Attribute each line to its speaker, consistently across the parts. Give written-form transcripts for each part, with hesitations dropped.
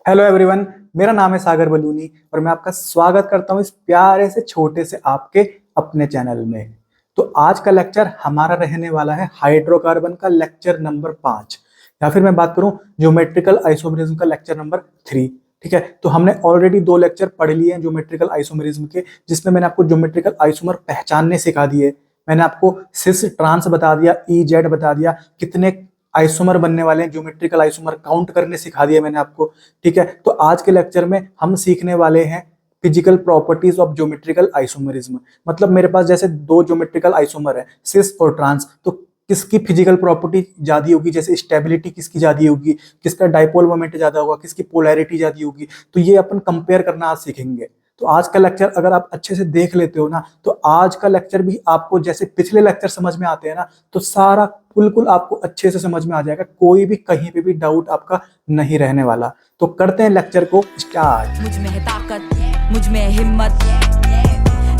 Speaker 1: Hello everyone. मेरा नाम है सागर बलूनी और मैं आपका स्वागत करता हूं इस प्यारे से छोटे से आपके अपने चैनल में। तो आज का लेक्चर हमारा रहने वाला है हाइड्रोकार्बन का लेक्चर नंबर 5, या फिर मैं बात करूं ज्योमेट्रिकल आइसोमेरिज्म का लेक्चर नंबर 3। ठीक है, तो हमने ऑलरेडी 2 लेक्चर पढ़ लिए हैं ज्योमेट्रिकल आइसोमेरिज्म के, जिसमें मैंने आपको ज्योमेट्रिकल आइसोमर पहचानने सिखा दिए। मैंने आपको सिस ट्रांस बता दिया, ई जेड बता दिया, कितने आइसोमर बनने वाले हैं, ज्योमेट्रिकल आइसोमर काउंट करने सिखा दिया मैंने आपको। ठीक है, तो आज के लेक्चर में हम सीखने वाले हैं physical properties of geometrical isomerism. मतलब मेरे पास जैसे 2 ज्योमेट्रिकल आइसोमर है, सिस और ट्रांस, तो किसकी फिजिकल प्रॉपर्टी ज्यादा होगी, जैसे स्टेबिलिटी किसकी ज्यादा होगी, किसका डाइपोल मोमेंट ज्यादा होगा, किसकी पोलैरिटी ज्यादा होगी, तो ये अपन कंपेयर करना आज सीखेंगे। तो आज का लेक्चर अगर आप अच्छे से देख लेते हो ना, तो आज का लेक्चर भी आपको जैसे पिछले लेक्चर समझ में आते हैं ना, तो सारा बिल्कुल आपको अच्छे से समझ में आ जाएगा। कोई भी कहीं पे भी डाउट आपका नहीं रहने वाला। तो करते हैं लेक्चर को स्टार्ट।
Speaker 2: मुझ में है ताकत, मुझ में है हिम्मत,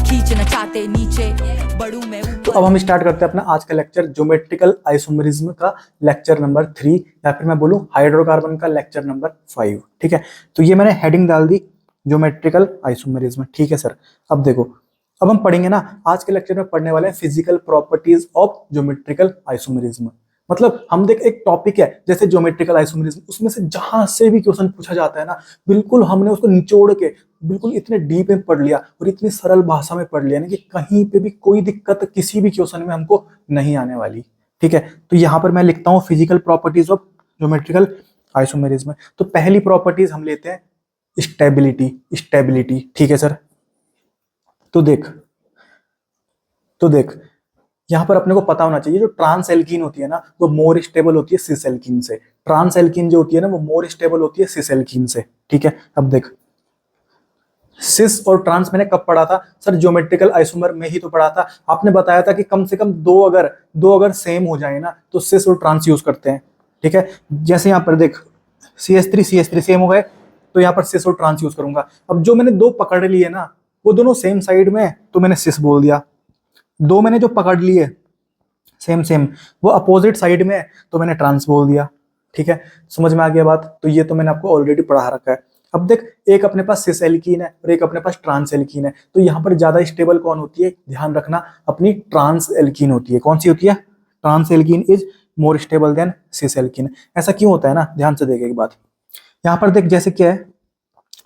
Speaker 2: खींचना चाहते नीचे, बढ़ू मैं ऊपर।
Speaker 1: तो अब हम स्टार्ट करते हैं अपना आज का लेक्चर ज्योमेट्रिकल आइसोमेरिज्म का लेक्चर नंबर 3, या फिर मैं बोलूं हाइड्रोकार्बन का लेक्चर नंबर 5। ठीक है, तो ये मैंने हेडिंग डाल दी ज्योमेट्रिकल आइसोमेरिज्म। ठीक है सर, अब देखो, अब हम पढ़ेंगे ना, आज के लेक्चर में पढ़ने वाले हैं physical properties of geometrical isomerism. मतलब हम देख, एक टॉपिक है जैसे ज्योमेट्रिकल आइसोमेरिज्म, उसमें से जहां से भी क्वेश्चन पूछा जाता है ना, बिल्कुल हमने उसको निचोड़ के बिल्कुल इतने डीप में पढ़ लिया और इतनी सरल भाषा में पढ़ लिया ना कि कहीं पे भी कोई दिक्कत किसी भी क्वेश्चन में हमको नहीं आने वाली। ठीक है, तो यहाँ पर मैं लिखता हूँ physical properties of geometrical isomerism. तो पहली प्रॉपर्टीज हम लेते हैं स्टेबिलिटी। स्टेबिलिटी, ठीक है सर। तो देख यहां पर अपने को पता होना चाहिए, जो ट्रांस एल्कीन होती है ना, वो मोर स्टेबल होती है सिस एल्कीन से। ट्रांस एल्कीन जो होती है ना, वो मोर स्टेबल होती है सिस एल्कीन से। ठीक है, अब देख, सिस और ट्रांस मैंने कब पढ़ा था सर? ज्योमेट्रिकल आइसोमर में ही तो पढ़ा था। आपने बताया था कि कम से कम दो अगर सेम हो जाए ना, तो सिस और ट्रांस यूज करते हैं। ठीक है, जैसे यहां पर देख, CH3 सेम हो गए, तो यहाँ पर सिस और ट्रांस यूज करूंगा। अब जो मैंने 2 पकड़ लिए ना, वो दोनों सेम साइड में है, तो मैंने सिस बोल दिया। 2 मैंने जो पकड़ लिए सेम सेम, वो अपोजिट साइड में है, तो मैंने ट्रांस बोल दिया। ठीक है, समझ में आ गया बात? तो ये तो मैंने आपको ऑलरेडी पढ़ा रखा है। अब देख, एक अपने पास सिस एल्कीन है और एक अपने पास ट्रांस एल्कीन है, तो यहाँ पर ज्यादा स्टेबल कौन होती है? ध्यान रखना, अपनी ट्रांस एल्कीन होती है। कौन सी होती है? Trans alkene is more stable than cis alkene. ऐसा क्यों होता है ना, ध्यान से देखें एक बात। यहाँ पर देख, जैसे क्या है,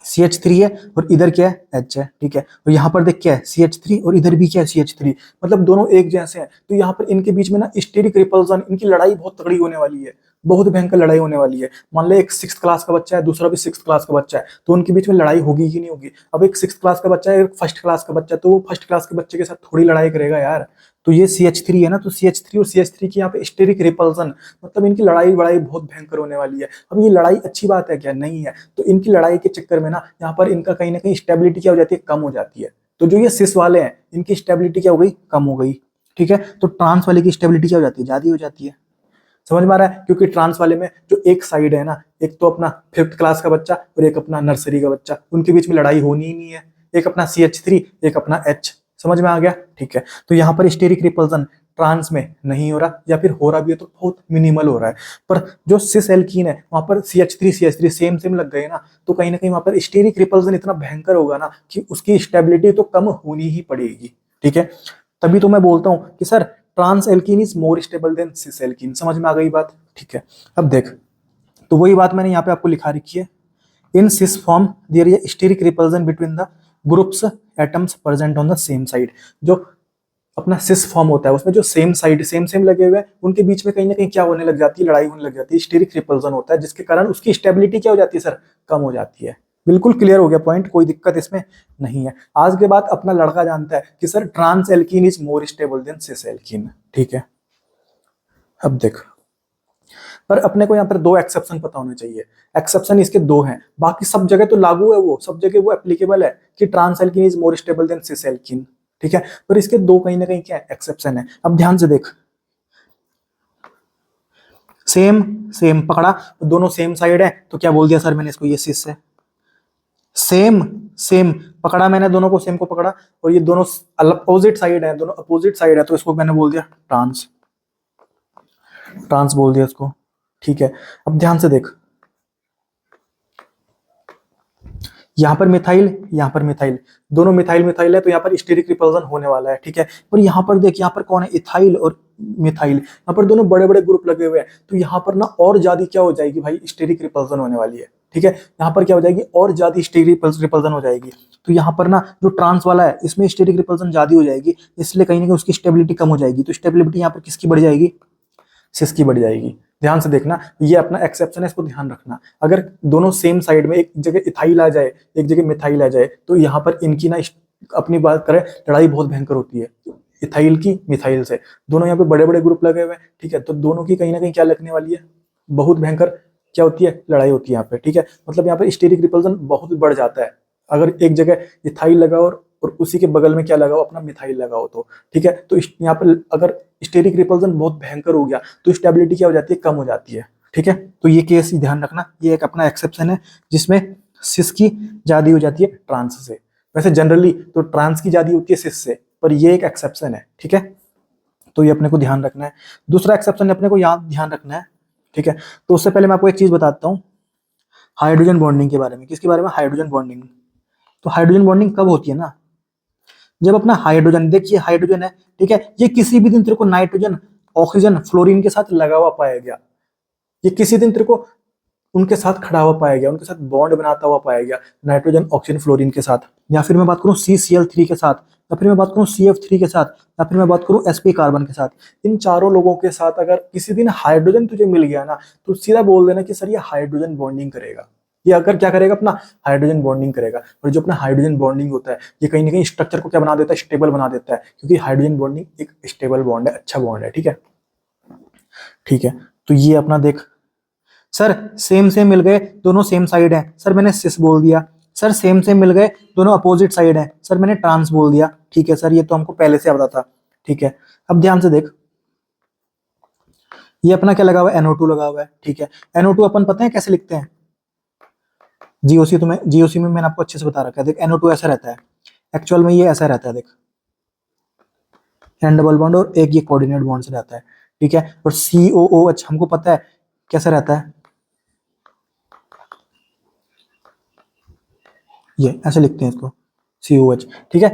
Speaker 1: CH3 है और इधर क्या है? H है। ठीक है, और यहाँ पर देख क्या है? CH3 और इधर भी क्या है? CH3। मतलब दोनों एक जैसे हैं, तो यहाँ पर इनके बीच में ना स्टेरिक रिपल्सन, इनकी लड़ाई बहुत तगड़ी होने वाली है, बहुत भयंकर लड़ाई होने वाली है। मान ले एक 6th क्लास का बच्चा है, दूसरा भी 6th क्लास का बच्चा है, तो उनके बीच में लड़ाई होगी कि नहीं होगी? अब एक 6th क्लास का बच्चा है, एक 1st क्लास का बच्चा है, तो वो 1st क्लास के बच्चे के साथ थोड़ी लड़ाई करेगा यार। तो ये CH3 है ना, तो CH3 और CH3 की यहाँ पे स्टेरिक रिपल्सन, मतलब इनकी लड़ाई बड़ाई बहुत भयंकर होने वाली है। अब ये लड़ाई अच्छी बात है क्या? नहीं है। तो इनकी लड़ाई के चक्कर में ना, यहाँ पर इनका कहीं ना कहीं स्टेबिलिटी क्या हो जाती है? कम हो जाती है। तो जो ये सिस वाले हैं, इनकी स्टेबिलिटी क्या हो गई? कम हो गई। ठीक है, तो ट्रांस वाले की स्टेबिलिटी क्या हो जाती है? ज्यादा हो जाती है। समझ में आ रहा है? क्योंकि ट्रांस वाले में जो एक साइड है ना, एक तो अपना 5th क्लास का बच्चा और एक अपना नर्सरी का बच्चा, उनके बीच में लड़ाई होनी ही नहीं है। एक अपना CH3, एक अपना H। समझ में आ गया? ठीक है, तो यहाँ पर स्टेरिक रिपल्सन ट्रांस में नहीं हो रहा, या फिर हो रहा भी है तो बहुत मिनिमल हो रहा है। पर जो सिस एल्कीन है, वहां पर CH3 सेम सेम लग गए ना, तो कहीं ना कहीं वहां पर स्टेरिक रिपल्सन इतना भयंकर होगा ना कि उसकी स्टेबिलिटी तो कम होनी ही पड़ेगी। ठीक है, तभी तो मैं बोलता हूं कि sir trans alkene is more stable than cis alkene. समझ में आ गई बात? ठीक है, अब देख, तो वही बात मैंने यहाँ पे आपको लिखा रखी है। In cis form there is steric repulsion between the groups atoms present on the same side. जो अपना सिस फॉर्म होता है, उसमें जो सेम साइड सेम सेम लगे हुए हैं, उनके बीच में कहीं ना कहीं क्या होने लग जाती है? लड़ाई होने लग जाती है, स्टेरिक रिपल्सन होता है, जिसके कारण उसकी स्टेबिलिटी क्या हो जाती है सर? कम हो जाती है। बिल्कुल क्लियर हो गया पॉइंट, कोई दिक्कत इसमें नहीं है। आज के बाद अपना लड़का जानता है कि sir trans alkene is more stable than cis alkene. ठीक है, अब देख, पर अपने को यहाँ पर 2 एक्सेप्शन पता होने चाहिए। एक्सेप्शन इसके 2 हैं, बाकी सब जगह तो लागू है, वो सब जगह वो एप्लीकेबल है कि trans alkene is more stable than cis alkene. ठीक है, पर इसके 2 कहीं ना कहीं क्या एक्सेप्शन है। अब ध्यान से देख, सेम सेम पकड़ा, दोनों सेम साइड है, तो क्या बोल दिया सर मैंने इसको? ये सिस है। सेम सेम पकड़ा मैंने, दोनों को सेम को पकड़ा, और ये दोनों अपोजिट साइड है, दोनों अपोजिट साइड है, तो इसको मैंने बोल दिया ट्रांस। ट्रांस बोल दिया इसको। ठीक है, अब ध्यान से देख, यहाँ पर मिथाइल, यहाँ पर मिथाइल, दोनों मिथाइल मिथाइल है, तो यहाँ पर स्टेरिक रिपल्सन होने वाला है, ठीक है। पर यहाँ पर देख, यहाँ पर कौन है, इथाइल और मिथाइल, यहाँ पर दोनों बड़े बड़े ग्रुप लगे हुए हैं, तो यहाँ पर ना और ज्यादा क्या हो जाएगी भाई, स्टेरिक रिपल्सन होने वाली है, ठीक है। यहाँ पर क्या हो जाएगी, और ज्यादा स्टेरिक रिपल्सन हो जाएगी। तो यहाँ पर ना जो ट्रांस वाला है इसमें स्टेरिक रिपल्सन ज्यादा हो जाएगी, इसलिए कहीं ना कहीं उसकी स्टेबिलिटी कम हो जाएगी। तो स्टेबिलिटी यहाँ पर किसकी बढ़ जाएगी, सिस की बढ़ जाएगी। ध्यान से देखना, ये अपना एक्सेप्शन है, इसको ध्यान रखना। अगर दोनों सेम साइड में एक जगह इथाइल आ जाए, एक जगह मिथाइल आ जाए, तो यहाँ पर इनकी ना अपनी बात करें, लड़ाई बहुत भयंकर होती है इथाइल की मिथाइल से। दोनों यहाँ पे बड़े बड़े ग्रुप लगे हुए हैं, ठीक है। तो दोनों की कहीं ना कहीं क्या लगने वाली है, बहुत भयंकर क्या होती है, लड़ाई होती है यहाँ पे, ठीक है। मतलब यहाँ पे स्टेरिक रिपल्सन बहुत बढ़ जाता है अगर एक जगह इथाइल लगा और उसी के बगल में क्या लगाओ, अपना मिथाइल लगाओ, तो ठीक है। तो यहाँ पर अगर स्टेरिक रिपल्सन बहुत भयंकर हो गया तो स्टेबिलिटी क्या हो जाती है, कम हो जाती है, ठीक है। तो ये केस ध्यान रखना, ये एक अपना एक्सेप्शन है जिसमें सिस की ज्यादा हो जाती है ट्रांस से। वैसे जनरली तो ट्रांस की ज्यादा होती है सिस से, पर ये एक एक्सेप्शन है, ठीक है। तो ये अपने को ध्यान रखना है। दूसरा एक्सेप्शन अपने को यहाँ ध्यान रखना है, ठीक है। तो उससे पहले मैं आपको एक चीज बताता हूँ हाइड्रोजन बॉन्डिंग के बारे में। किसके बारे में, हाइड्रोजन बॉन्डिंग। तो हाइड्रोजन बॉन्डिंग कब होती है ना, जब अपना हाइड्रोजन, देखिए हाइड्रोजन है, ठीक है, ये किसी भी दिन तेरे को नाइट्रोजन ऑक्सीजन फ्लोरीन के साथ लगा हुआ पाया गया, ये किसी दिन तेरे को उनके साथ खड़ा हुआ पाया गया, उनके साथ बॉन्ड बनाता हुआ पाया गया, नाइट्रोजन ऑक्सीजन फ्लोरीन के साथ। या फिर मैं बात करूं CCl3 के साथ, या फिर मैं बात करूं CF3 के साथ, या फिर मैं बात करूं sp कार्बन के साथ। इन चारों लोगों के साथ अगर किसी दिन हाइड्रोजन तुझे मिल गया ना, तो सीधा बोल देना कि सर ये हाइड्रोजन बॉन्डिंग करेगा। ये अगर क्या करेगा, अपना हाइड्रोजन बॉन्डिंग करेगा। और जो अपना हाइड्रोजन बॉन्डिंग होता है, ये कहीं ना कहीं स्ट्रक्चर को क्या बना देता है, स्टेबल बना देता है, क्योंकि हाइड्रोजन बॉन्डिंग एक स्टेबल बॉन्ड है, अच्छा बॉन्ड है, ठीक है। ठीक है, तो ये अपना देख, सर सेम सेम मिल गए, दोनों सेम साइड है, सर मैंने सिस बोल दिया। सर सेम सेम मिल गए, दोनों अपोजिट साइड है, सर मैंने ट्रांस बोल दिया, ठीक है। सर ये तो हमको पहले से पता था, ठीक है। अब ध्यान से देख, ये अपना क्या लगा हुआ है, NO2 लगा हुआ है, ठीक है। NO2 अपन पता है कैसे लिखते हैं, जीओसी में मैंने आपको अच्छे से बता रखा है। देख NO2 ऐसा रहता है, एक्चुअल में ये ऐसा रहता है, देख एन डबल बॉन्ड और एक ये कोऑर्डिनेट बॉन्ड से रहता है, ठीक है। और COOH हमको पता है कैसा रहता है, ये ऐसे लिखते हैं इसको, COH, ठीक है।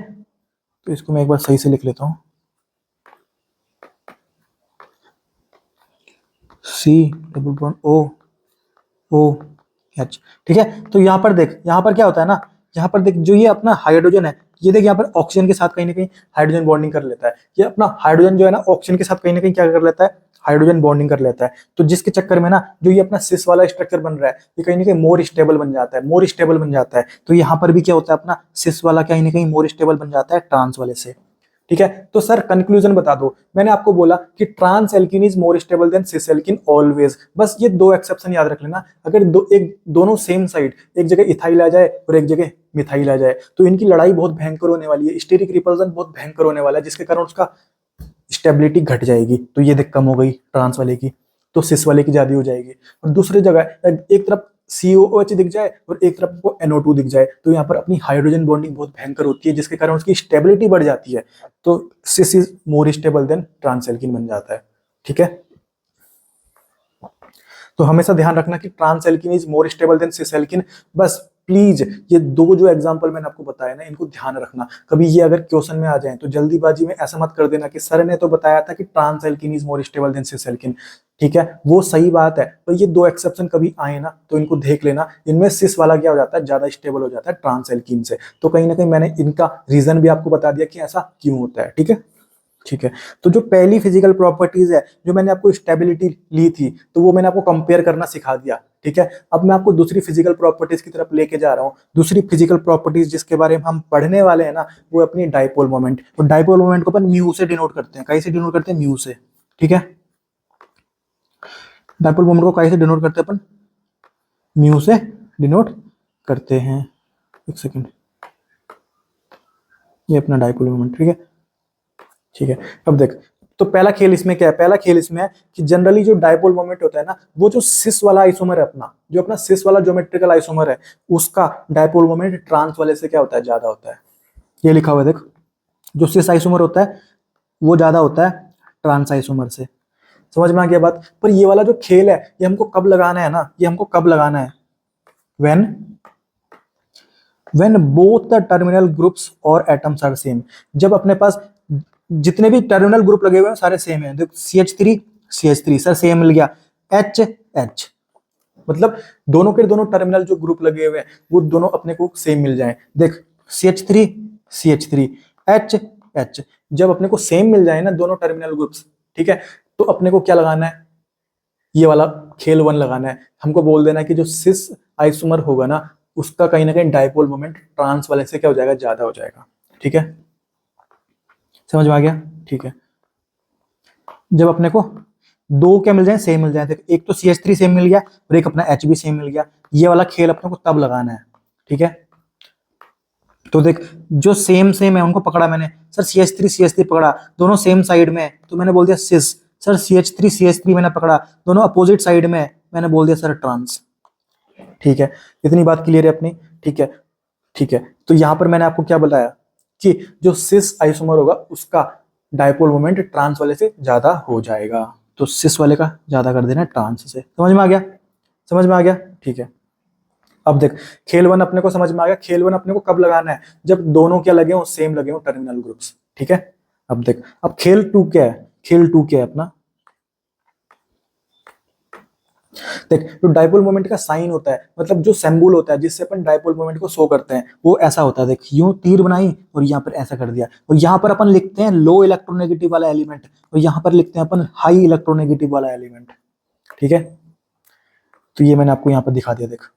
Speaker 1: तो इसको मैं एक बार सही से लिख लेता हूं, C डबल बॉन्ड OH, ठीक है। तो यहाँ पर देख, यहाँ पर क्या होता है ना, यहाँ पर देख जो ये अपना हाइड्रोजन है, ये देख यहाँ पर ऑक्सीजन के साथ कहीं ना कहीं हाइड्रोजन बॉन्डिंग कर लेता है। ये अपना हाइड्रोजन जो है ना, ऑक्सीजन के साथ कहीं ना कहीं क्या कर लेता है, हाइड्रोजन बॉन्डिंग कर लेता है। तो जिसके चक्कर में ना जो ये अपना सिस वाला स्ट्रक्चर बन रहा है, ये कहीं ना कहीं मोर स्टेबल बन जाता है, मोर स्टेबल बन जाता है। तो यहाँ पर भी क्या होता है, अपना सिस वाला कहीं ना कहीं मोर स्टेबल बन जाता है ट्रांस वाले से, ठीक है। तो सर कंक्लूजन बता दो, मैंने आपको बोला कि trans alkene is more stable than cis alkene always. बस ये दो एक्सेप्शन याद रख लेना। अगर दोनों सेम साइड, एक जगह इथाइल आ जाए और एक जगह मिथाइल आ जाए, तो इनकी लड़ाई बहुत भयंकर होने वाली है, स्टेरिक रिपल्सन बहुत भयंकर होने वाला है, जिसके कारण उसका स्टेबिलिटी घट जाएगी। तो ये देख कम हो गई ट्रांस वाले की, तो सिस वाले की ज्यादा हो जाएगी। और दूसरी जगह एक तरफ COOH दिख जाए और एक तरफ को NO2 दिख जाए, तो यहाँ पर अपनी हाइड्रोजन बॉन्डिंग बहुत भयंकर होती है, जिसके कारण उसकी स्टेबिलिटी बढ़ जाती है। तो cis is more stable than trans alkene बन जाता है, ठीक है। तो हमेशा ध्यान रखना कि trans alkene is more stable than cis alkene. बस प्लीज ये दो जो एग्जांपल मैंने आपको बताया ना, इनको ध्यान रखना। कभी ये अगर क्वेश्चन में आ जाए तो जल्दीबाजी में ऐसा मत कर देना कि सर ने तो बताया था कि trans alkene is more stable than cis alkene, ठीक है। वो सही बात है, पर ये दो एक्सेप्शन कभी आए ना तो इनको देख लेना। इनमें सिस वाला क्या हो जाता है, ज्यादा स्टेबल हो जाता है ट्रांस एल्कीन से। तो कहीं ना कहीं मैंने इनका रीजन भी आपको बता दिया कि ऐसा क्यों होता है, ठीक है। ठीक है, तो जो पहली फिजिकल प्रॉपर्टीज है जो मैंने आपको स्टेबिलिटी ली थी, तो वो मैंने आपको कंपेयर करना सिखा दिया, ठीक है। अब मैं आपको दूसरी फिजिकल प्रॉपर्टीज की तरफ लेके जा रहा हूँ। दूसरी फिजिकल प्रॉपर्टीज जिसके बारे में हम पढ़ने वाले हैं ना, वो अपनी डाइपोल मोमेंट। और डाइपोल मोमेंट को अपन म्यू से डिनोट करते हैं। कैसे डिनोट करते हैं, म्यू से, ठीक है। डाइपोल मोमेंट को कैसे डिनोट करते हैं अपन, म्यू से डिनोट करते हैं। एक सेकेंड, ये अपना डाइपोल मोमेंट, ठीक है, ठीक है। अब देख, तो पहला खेल इसमें क्या है, पहला खेल इसमें है कि जनरली जो डाइपोल मोमेंट होता है ना, वो जो सिस वाला आइसोमर है अपना, जो अपना सिस वाला ज्योमेट्रिकल आइसोमर है, उसका डाइपोल मोमेंट ट्रांस वाले से क्या होता है, ज्यादा होता है। ये लिखा हुआ है देख, जो सिस आइसोमर होता है वो ज्यादा होता है ट्रांस आइसोमर से। समझ में आ गया बात। पर ये वाला जो खेल है ये हमको कब लगाना है ना, ये हमको कब लगाना है, when when both the terminal groups और एटम्स आर सेम, जब अपने पास जितने भी टर्मिनल ग्रुप लगे हुए हैं सारे सेम हैं। देखो CH3 सर सेम मिल गया, H मतलब दोनों के दोनों टर्मिनल जो ग्रुप लगे हुए हैं वो दोनों अपने को सेम मिल जाएं। देख CH3 H जब अपने को सेम मिल जाए ना दोनों टर्मिनल ग्रुप्स, ठीक है, तो अपने को क्या लगाना है, ये वाला खेल 1 लगाना है। हमको बोल देना है कि जो सिस आइसोमर होगा ना उसका कहीं ना कहीं डाइपोल मोमेंट ट्रांस वाले से क्या हो जाएगा, ज्यादा हो जाएगा। ठीक है, समझ में आ गया? ठीक है, जब अपने को दो क्या मिल जाए, सेम मिल जाए, देख एक तो CH3 सेम मिल गया और एक अपना H भी सेम मिल गया, ये वाला खेल अपने को तब लगाना है। ठीक है, तो देख जो सेम है उनको पकड़ा मैंने, सर CH3 पकड़ा, दोनों सेम साइड में तो मैंने बोल दिया सिस। सर CH3 मैंने पकड़ा, दोनों अपोजिट साइड में, मैंने बोल दिया सर ट्रांस। ठीक है, इतनी बात क्लियर है अपनी? ठीक है, तो यहां पर मैंने आपको क्या बताया कि जो सिस आइसोमर होगा उसका डाइपोल मोमेंट ट्रांस वाले से ज्यादा हो जाएगा, तो सिस वाले का ज्यादा कर देना है ट्रांस से। समझ में आ गया? ठीक है, अब देख खेल 1 अपने को समझ में आ गया। खेल 1 अपने को कब लगाना है, जब दोनों क्या लगे हो, सेम लगे हो टर्मिनल ग्रुप्स। ठीक है, अब देख अब खेल 2 क्या है, खेल 2 क्या है अपना, देख जो डाइपोल मोमेंट का साइन होता है, मतलब जो सिंबल होता है जिससे अपन डाइपोल मोमेंट को शो करते हैं, वो ऐसा होता है। देख यूं तीर बनाई और यहाँ पर ऐसा कर दिया, और यहाँ पर अपन लिखते हैं लो इलेक्ट्रोनेगेटिव वाला एलिमेंट और यहाँ पर लिखते हैं अपन हाई इलेक्ट्रोनेगेटिव वाला एलिमेंट। ठीक है, तो ये मैंने आपको यहाँ पर दिखा दिया। देख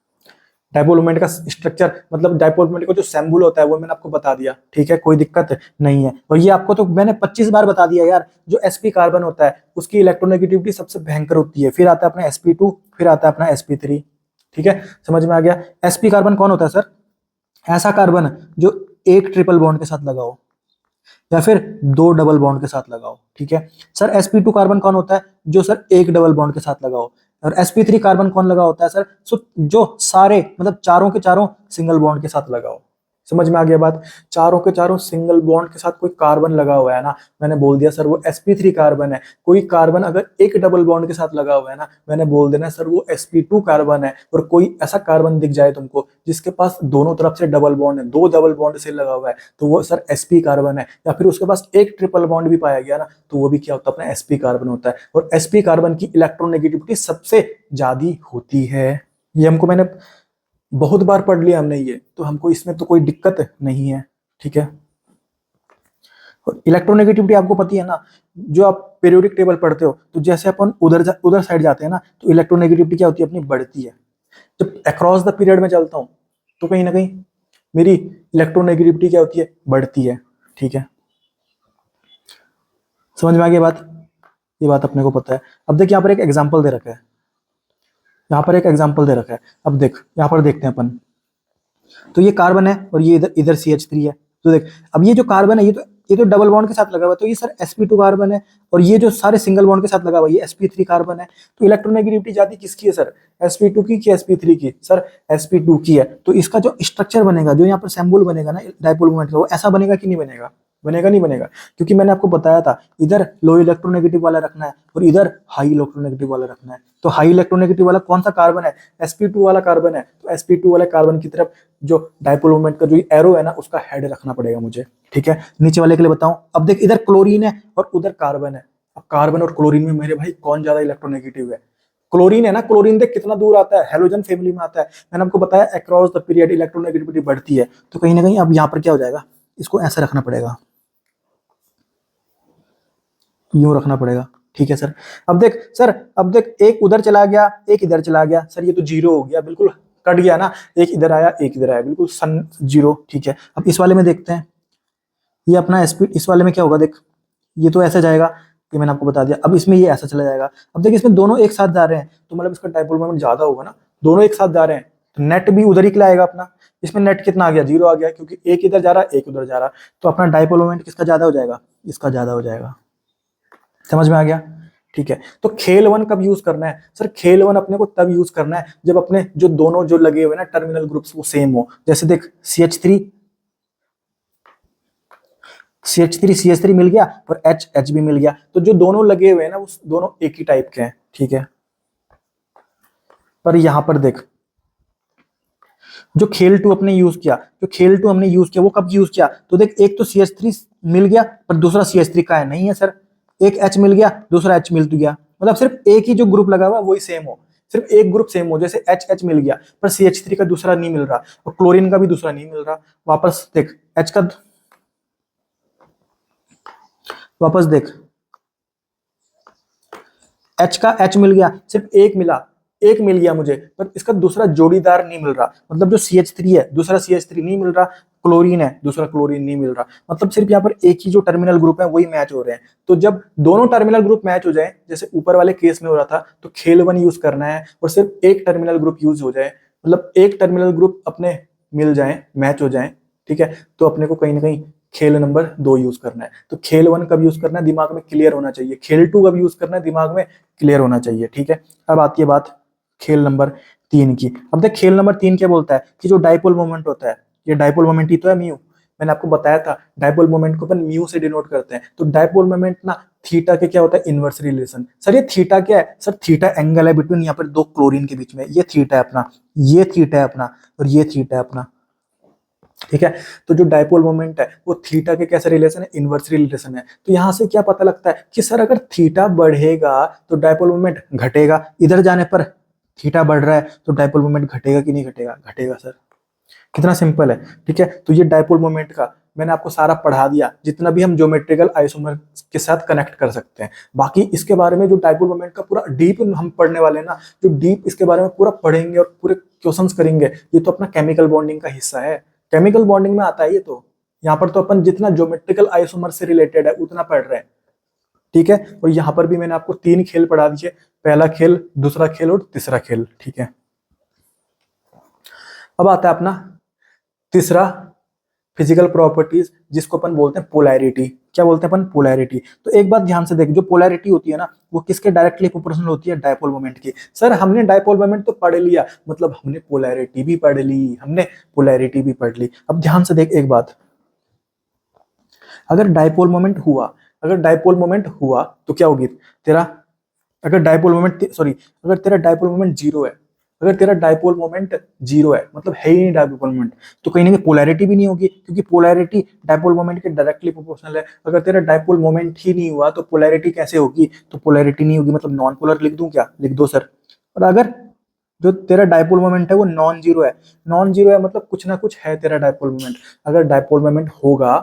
Speaker 1: डाइपोल मोमेंट का स्ट्रक्चर, मतलब डाइपोल मोमेंट का जो सिंबल होता है वो मैंने आपको बता दिया। ठीक है, कोई दिक्कत नहीं है, और ये आपको तो मैंने 25 बार बता दिया यार। जो sp कार्बन होता है उसकी इलेक्ट्रोनेगेटिविटी सबसे भयंकर होती है, फिर आता है अपना sp2, फिर आता है अपना sp3। ठीक है, समझ में आ गया? sp कार्बन कौन होता है सर? ऐसा कार्बन जो एक ट्रिपल बॉन्ड के साथ लगाओ या फिर दो डबल बॉन्ड के साथ लगाओ। ठीक है, सर sp2 कार्बन कौन होता है? जो सर एक डबल बॉन्ड के साथ लगाओ। और sp3 कार्बन कौन लगा होता है सर? जो सारे मतलब चारों के चारों सिंगल बॉन्ड के साथ लगाओ। समझ में आ गया बात? चारों के चारों सिंगल बॉन्ड के साथ कोई कार्बन लगा हुआ है ना, मैंने बोल दिया सर वो sp3 कार्बन है। कोई कार्बन अगर एक डबल बॉन्ड के साथ लगा हुआ है ना, मैंने बोल देना सर वो sp2 कार्बन है। और कोई ऐसा कार्बन दिख जाए तुमको जिसके पास दोनों तरफ से डबल बॉन्ड है, दो डबल बॉन्ड से लगा हुआ है, तो वो सर sp कार्बन है। या फिर उसके पास एक ट्रिपल बॉन्ड भी पाया गया ना, तो वो भी क्या होता है, अपना sp कार्बन होता है। और sp कार्बन की इलेक्ट्रोनेगेटिविटी सबसे ज्यादा होती है। ये हमको मैंने बहुत बार पढ़ लिया हमने ये, तो हमको इसमें तो कोई दिक्कत नहीं है। ठीक है, इलेक्ट्रोनेगेटिविटी आपको पता है ना, जो आप पीरियोडिक टेबल पढ़ते हो, तो जैसे अपन उधर साइड जाते हैं ना, तो इलेक्ट्रोनेगेटिविटी क्या होती है अपनी, बढ़ती है। जब अक्रॉस द पीरियड में चलता हूं तो कहीं ना कहीं मेरी इलेक्ट्रोनेगेटिविटी क्या होती है, बढ़ती है। ठीक है, समझ में आ गई बात? ये बात अपने को पता है। अब देख यहाँ पर एक एग्जाम्पल दे रखा है, अब देख यहाँ पर देखते हैं अपन, तो ये कार्बन है और ये इधर CH3 है। तो देख अब ये जो कार्बन है ये तो डबल बॉन्ड के साथ लगा हुआ है, तो ये सर sp2 कार्बन है। और ये जो सारे सिंगल बॉन्ड के साथ लगा हुआ है ये sp3 कार्बन है। तो इलेक्ट्रोनेगेटिविटी जाती किसकी है सर, sp2 की sp3 की? सर sp2 की है। तो इसका जो स्ट्रक्चर बनेगा, जो यहाँ पर सिंबल बनेगा ना डाइपोल मोमेंट का, वो ऐसा बनेगा कि नहीं बनेगा? नहीं बनेगा, क्योंकि मैंने आपको बताया था इधर लो इलेक्ट्रोनेगेटिव वाला रखना है और इधर हाई इलेक्ट्रोनेगेटिव वाला रखना है। तो हाई इलेक्ट्रोनेगेटिव वाला कौन सा कार्बन है? sp2 वाला कार्बन है। तो sp2 वाले कार्बन की तरफ जो डाइपोल मोमेंट का जो एरो है ना, उसका हेड रखना पड़ेगा मुझे। ठीक है, नीचे वाले के लिए बताऊं, अब देख इधर क्लोरीन है और उधर कार्बन है। अब कार्बन और क्लोरीन में मेरे भाई कौन ज्यादा इलेक्ट्रोनेगेटिव है? क्लोरीन है ना। क्लोरीन देख कितना दूर आता है, हेलोजन फैमिली में आता है। मैंने आपको बताया अक्रॉस द पीरियड इलेक्ट्रोनेगेटिविटी बढ़ती है। तो कहीं ना कहीं अब यहाँ पर क्या हो जाएगा, इसको ऐसे रखना पड़ेगा, यूं रखना पड़ेगा। ठीक है सर, अब देख एक उधर चला गया, एक इधर चला गया। सर ये तो जीरो हो गया, बिल्कुल कट गया ना, एक इधर आया एक इधर आया, बिल्कुल सन जीरो। ठीक है, अब इस वाले में देखते हैं, ये अपना स्पीड, इस वाले में क्या होगा, देख ये तो ऐसे जाएगा, ये मैंने आपको बता दिया। अब इसमें ये ऐसा चला जाएगा। अब देख इसमें दोनों एक साथ जा रहे हैं, तो मतलब इसका डाइपोल मोमेंट ज्यादा होगा ना, दोनों एक साथ जा रहे हैं, तो नेट भी उधर ही के लिए आएगा अपना। इसमें नेट कितना आ गया, जीरो आ गया, क्योंकि एक इधर जा रहा है एक उधर जा रहा है। तो अपना डाइपोल मोमेंट किसका ज्यादा हो जाएगा, इसका ज्यादा हो जाएगा। समझ में आ गया? ठीक है, तो खेल 1 कब यूज करना है सर? खेल 1 अपने को तब यूज करना है जब अपने जो दोनों जो लगे हुए ना टर्मिनल ग्रुप्स वो सेम हो। जैसे देख CH3 मिल गया और H भी मिल गया, तो जो दोनों लगे हुए हैं ना वो दोनों एक ही टाइप के हैं। ठीक है, पर यहां पर देख जो खेल टू अपने यूज किया, जो खेल टू हमने यूज किया वो कब यूज किया, तो देख एक तो CH3 मिल गया पर दूसरा CH3 का है नहीं है सर, एक H मिल गया दूसरा H मिल तो गया, मतलब सिर्फ एक ही जो ग्रुप लगा हुआ है वही सेम हो, सिर्फ एक ग्रुप सेम हो, जैसे H मिल गया पर CH3 का दूसरा नहीं मिल रहा और क्लोरीन का भी दूसरा नहीं मिल रहा। वापस देख H का, वापस देख H का H मिल गया, सिर्फ एक मिल गया मुझे, पर इसका दूसरा जोड़ीदार नहीं मिल रहा, मतलब जो CH3 है दूसरा CH3 नहीं मिल रहा, क्लोरीन है दूसरा क्लोरीन नहीं मिल रहा, मतलब सिर्फ यहाँ पर एक ही जो टर्मिनल ग्रुप है वही मैच हो रहे हैं। तो जब दोनों टर्मिनल ग्रुप मैच हो जाए, जैसे ऊपर वाले केस में हो रहा था, तो खेल 1 यूज करना है और सिर्फ एक टर्मिनल ग्रुप यूज हो जाए, मतलब एक टर्मिनल ग्रुप अपने मिल जाए, मैच हो जाए, ठीक है, तो अपने को कहीं ना कहीं खेल नंबर 2 यूज करना है। तो खेल 1 कब यूज करना है, दिमाग में क्लियर होना चाहिए, खेल 2 कब यूज करना है, दिमाग में क्लियर होना चाहिए, ठीक है। अब आती है बात खेल नंबर 3 की। अब देख खेल नंबर 3 क्या बोलता है कि जो डाइपोल मोमेंट होता है, ये डाइपोल मोमेंट ही तो है म्यू, मैंने आपको बताया था डाइपोल मोमेंट को अपन म्यू से डिनोट करते हैं। तो डाइपोल मोमेंट ना थीटा के क्या होता है, इनवर्स रिलेशन। सर ये थीटा क्या है, सर थीटा एंगल है बिटवीन यहाँ पर दो क्लोरीन के बीच में, ये थीटा है अपना, ये थीटा है अपना और ये थीटा है अपना, ठीक है। तो जो डाइपोल मोमेंट है वो थीटा के कैसे रिलेशन है, इनवर्स रिलेशन है। तो यहां से क्या पता लगता है कि सर अगर थीटा बढ़ेगा तो डाइपोल मोमेंट घटेगा, इधर जाने पर थीटा बढ़ रहा है तो डाइपोल मोमेंट घटेगा कि नहीं घटेगा, घटेगा सर, कितना सिंपल है, ठीक है। तो ये डाइपोल मोमेंट का मैंने आपको सारा पढ़ा दिया, जितना भी हम ज्योमेट्रिकल आइसोमर के साथ कनेक्ट कर सकते हैं। बाकी इसके बारे में जो डाइपोल मोमेंट का पूरा डीप हम पढ़ने वाले हैं ना, जो डीप इसके बारे में पूरा पढ़ेंगे और पूरे क्वेश्चंस करेंगे, ये तो अपना केमिकल बॉन्डिंग का हिस्सा है, केमिकल बॉन्डिंग में आता है ये। तो यहाँ पर तो अपन जितना ज्योमेट्रिकल आइसोमर से रिलेटेड है उतना पढ़ रहे हैं, ठीक है। और यहाँ पर भी मैंने आपको 3 खेल पढ़ा दिए, पहला खेल, दूसरा खेल और तीसरा खेल, ठीक है। अब आता है अपना तीसरा फिजिकल प्रॉपर्टीज, जिसको अपन बोलते हैं पोलैरिटी। क्या बोलते हैं अपन, पोलैरिटी। तो एक बात ध्यान से देख, जो पोलैरिटी होती है ना वो किसके डायरेक्टली प्रोपोर्शनल होती है, डायपोल मोमेंट की। सर हमने डायपोल मोमेंट तो पढ़ लिया, मतलब हमने पोलैरिटी भी पढ़ ली, हमने पोलैरिटी भी पढ़ ली। अब ध्यान से देख एक बात, अगर डायपोल मोमेंट हुआ, अगर डायपोल मोमेंट हुआ तो क्या होगी तेरा, अगर डायपोल मोमेंट सॉरी अगर तेरा डायपोल मोमेंट जीरो है, अगर तेरा डायपोल मोमेंट जीरो है मतलब है ही नहीं डायपोल मोमेंट, तो कहीं ना कहीं पोलैरिटी भी नहीं होगी, क्योंकि पोलैरिटी डायपोल मोमेंट के डायरेक्टली प्रोपोर्शनल है। अगर तेरा डायपोल मोमेंट ही नहीं हुआ तो पोलैरिटी कैसे होगी, तो पोलैरिटी नहीं होगी, मतलब नॉन पोलर लिख दूं क्या, लिख दो सर। और अगर जो तेरा डायपोल मोमेंट है वो नॉन जीरो है, नॉन जीरो है मतलब कुछ ना कुछ है तेरा डायपोल मोमेंट, अगर डायपोल मोमेंट होगा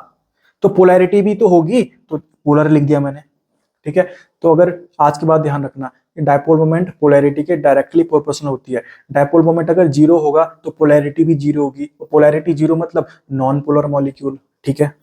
Speaker 1: तो पोलैरिटी भी तो होगी, तो पोलर लिख दिया मैंने, ठीक है। तो अगर आज के बाद ध्यान रखना, डायपोल मोमेंट पोलैरिटी के डायरेक्टली प्रोपोर्शनल होती है। डायपोल मोमेंट अगर जीरो होगा तो पोलैरिटी भी जीरो होगी, पोलैरिटी जीरो मतलब नॉन पोलर मॉलिक्यूल, ठीक है।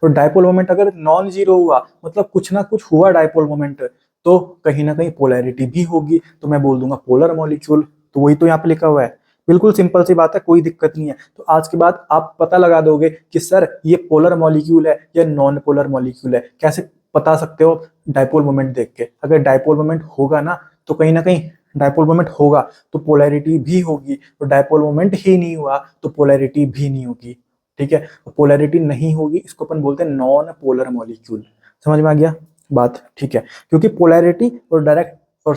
Speaker 1: और डायपोल मोमेंट अगर नॉन जीरो हुआ मतलब कुछ ना कुछ हुआ डायपोल मोमेंट, तो कहीं ना कहीं पोलैरिटी भी होगी, तो मैं बोल दूंगा पोलर मॉलिक्यूल। तो वही तो यहाँ पे लिखा हुआ है, बिल्कुल सिंपल सी बात है, कोई दिक्कत नहीं है। तो आज के बाद आप पता लगा दोगे कि सर ये पोलर मॉलिक्यूल है या नॉन पोलर मॉलिक्यूल है, कैसे बता सकते हो, डायपोल मोमेंट देख के। अगर डायपोल मोमेंट होगा ना तो कहीं ना कहीं डायपोल मोमेंट होगा तो पोलैरिटी भी होगी, तो डायपोल मोमेंट ही नहीं हुआ तो पोलैरिटी भी नहीं होगी, ठीक है। पोलैरिटी नहीं होगी इसको अपन बोलते हैं नॉन पोलर मॉलिक्यूल। समझ में आ गया बात, ठीक है। क्योंकि पोलैरिटी और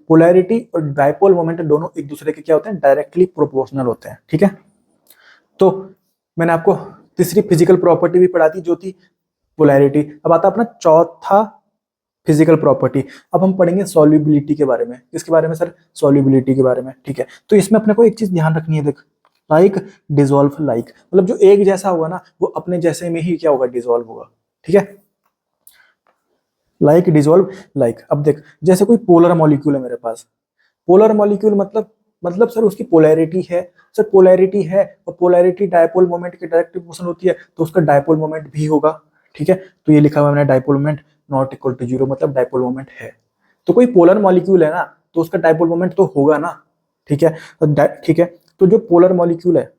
Speaker 1: पोलैरिटी और डायपोल मोमेंट दोनों एक दूसरे के क्या होते हैं, डायरेक्टली प्रोपोर्शनल होते हैं, ठीक है। तो मैंने आपको तीसरी फिजिकल प्रॉपर्टी भी पढ़ा दी जो थी पोलैरिटी। अब आता अपना चौथा फिजिकल प्रॉपर्टी। अब हम पढ़ेंगे सॉल्युबिलिटी के बारे में। किसके बारे में सर, सॉल्युबिलिटी के बारे में, ठीक है। तो इसमें अपने को एक चीज ध्यान रखनी है, देख लाइक डिसॉल्व लाइक, मतलब जो एक जैसा होगा ना वो अपने जैसे में ही क्या होगा, डिसॉल्व होगा, ठीक है। Like dissolve like. अब देख जैसे कोई पोलर मॉलिक्यूल है मेरे पास, पोलर मॉलिक्यूल मतलब सर उसकी पोलैरिटी है, सर पोलैरिटी है और पोलैरिटी डायपोल मोमेंट के डायरेक्ट प्रोपोर्शनल होती है, तो उसका डायपोल मोमेंट भी होगा, ठीक है। तो ये लिखा हुआ है मैंने, dipole moment not equal to zero, मतलब डायपोल मोमेंट है। तो कोई पोलर मॉलिक्यूल है ना तो उसका डायपोल मोमेंट तो होगा ना, ठीक है। ठीक है, तो जो पोलर मॉलिक्यूल है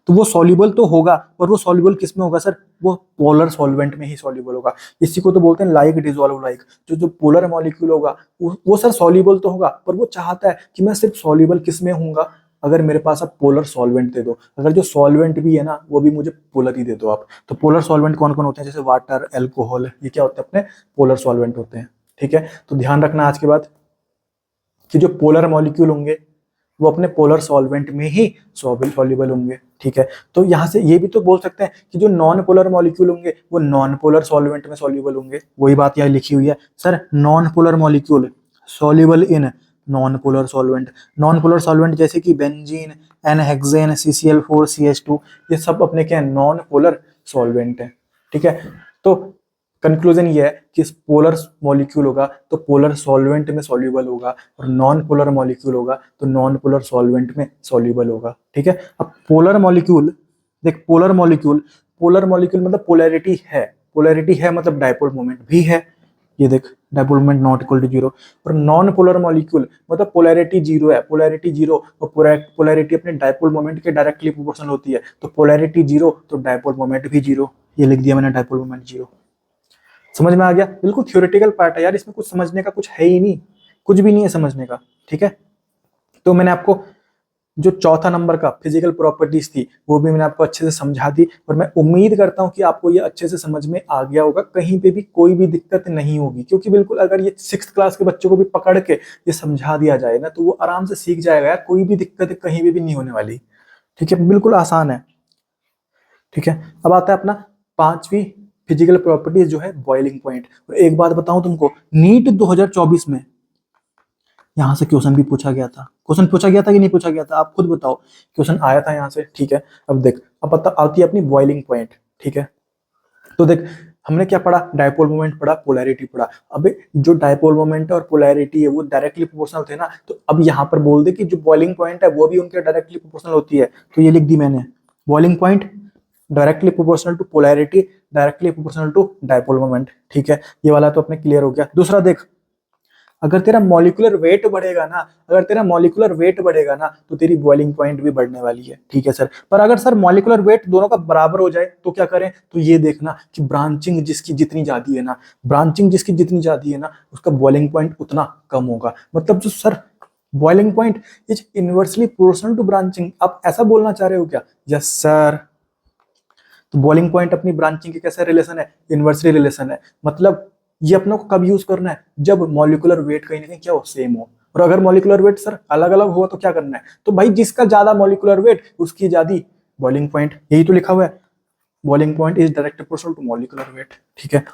Speaker 1: तो वो सॉल्युबल तो होगा, पर वो सॉल्युबल किस में होगा सर, वो पोलर सॉल्वेंट में ही सॉल्युबल होगा। इसी को तो बोलते हैं लाइक डिसॉल्व लाइक। जो पोलर मॉलिक्यूल होगा वो सर सॉल्युबल तो होगा, पर वो चाहता है कि मैं सिर्फ सॉल्युबल किस में होऊंगा, अगर मेरे पास आप पोलर सॉल्वेंट दे दो, अगर जो सॉल्वेंट भी है ना वो भी मुझे पोलर ही दे दो आप। तो पोलर सॉल्वेंट कौन कौन होते हैं, जैसे वाटर, एल्कोहल, ये क्या होते हैं अपने पोलर सॉल्वेंट होते हैं, ठीक है। तो ध्यान रखना आज के बाद कि जो पोलर मॉलिक्यूल होंगे वो अपने पोलर सॉल्वेंट में ही सॉल्युबल होंगे, ठीक है। तो यहाँ से ये भी तो बोल सकते हैं कि जो नॉन पोलर मॉलिक्यूल होंगे वो नॉन पोलर सॉल्वेंट में सॉल्युबल होंगे, वही बात यहाँ लिखी हुई है sir, non polar molecule soluble in non polar solvent. Non polar solvent जैसे कि बेंजीन, एन-हेक्सेन, CCl4, CH2, ये सब अपने क्या है, नॉन पोलर सॉल्वेंट है, ठीक है। तो कंक्लूजन ये है कि पोलर मॉलिक्यूल होगा तो पोलर सॉल्वेंट में सॉल्युबल होगा, और नॉन पोलर मॉलिक्यूल होगा तो नॉन पोलर सॉल्वेंट में सॉल्युबल होगा, ठीक है। अब पोलर मॉलिक्यूल, देख पोलर मॉलिक्यूल मतलब पोलैरिटी है मतलब डायपोल मोमेंट भी है, ये देख dipole moment not equal to 0। और नॉन पोलर मॉलिक्यूल मतलब पोलैरिटी जीरो है, पोलैरिटी जीरो और पोलैरिटी अपने डायपोल मोमेंट के डायरेक्टली प्रोपोर्शनल होती है, तो पोलैरिटी जीरो तो डायपोल मोमेंट भी जीरो, ये लिख दिया मैंने डायपोल मोमेंट जीरो। समझ में आ गया? बिल्कुल थ्योरेटिकल पार्ट है यार, इसमें कुछ समझने का कुछ है ही नहीं, कुछ भी नहीं है समझने का, ठीक है। तो मैंने आपको जो चौथा नंबर का फिजिकल प्रॉपर्टीज थी वो भी मैंने आपको अच्छे से समझा दी, और मैं उम्मीद करता हूं कि आपको ये अच्छे से समझ में आ गया होगा, कहीं पे भी कोई भी दिक्कत नहीं होगी, क्योंकि बिल्कुल अगर ये 6th क्लास के बच्चों को भी पकड़ के ये समझा दिया जाए ना तो वो आराम से सीख जाएगा यार, कोई भी दिक्कत कहीं पे भी नहीं होने वाली, ठीक है, बिल्कुल आसान है, ठीक है। अब आता है अपना 5वीं फिजिकल प्रॉपर्टीज जो है बॉइलिंग पॉइंट। और एक बात बताऊं तुमको, नीट 2024 में यहाँ से क्वेश्चन भी पूछा गया था, क्वेश्चन पूछा गया था कि नहीं पूछा गया था, आप खुद बताओ, क्वेश्चन आया था यहाँ से, ठीक है। अब देख, अब पता आती है अपनी बॉइलिंग पॉइंट, ठीक है। तो देख हमने क्या पढ़ा, डायपोल मोमेंट पढ़ा, पोलैरिटी पढ़ा। अबे जो डायपोल मोमेंट और पोलैरिटी है वो डायरेक्टली प्रोपोर्शनल थे ना, तो अब यहाँ पर बोल दे कि जो बॉइलिंग पॉइंट है वो भी उनके डायरेक्टली प्रोपोर्शनल होती है, तो ये लिख दी मैंने, boiling point directly proportional to polarity, directly proportional to dipole moment, ठीक है। ये वाला तो अपने क्लियर हो गया। दूसरा देख, अगर तेरा मॉलिक्यूलर वेट बढ़ेगा ना, तो तेरी बॉइलिंग पॉइंट भी बढ़ने वाली है, ठीक है सर। पर अगर सर मॉलिक्यूलर वेट दोनों का बराबर हो जाए तो क्या करें, तो ये देखना कि ब्रांचिंग जिसकी जितनी ज्यादा है ना उसका बॉइलिंग पॉइंट उतना कम होगा। मतलब जो sir boiling point is inversely proportional to branching, आप ऐसा बोलना चाह रहे हो क्या? Yes sir. तो बॉइलिंग पॉइंट अपनी ब्रांचिंग के कैसे रिलेशन है, इनवर्सली रिलेशन है। मतलब ये अपनों को कब यूज करना है, जब मॉलिक्यूलर वेट कहीं ना कहीं क्या हो, सेम हो। और अगर मॉलिक्यूलर वेट सर अलग अलग हुआ तो क्या करना है, तो भाई जिसका ज्यादा मॉलिक्यूलर वेट उसकी ज्यादा बॉइलिंग पॉइंट, यही तो लिखा हुआ है, boiling point is direct proportional to molecular weight, ठीक है।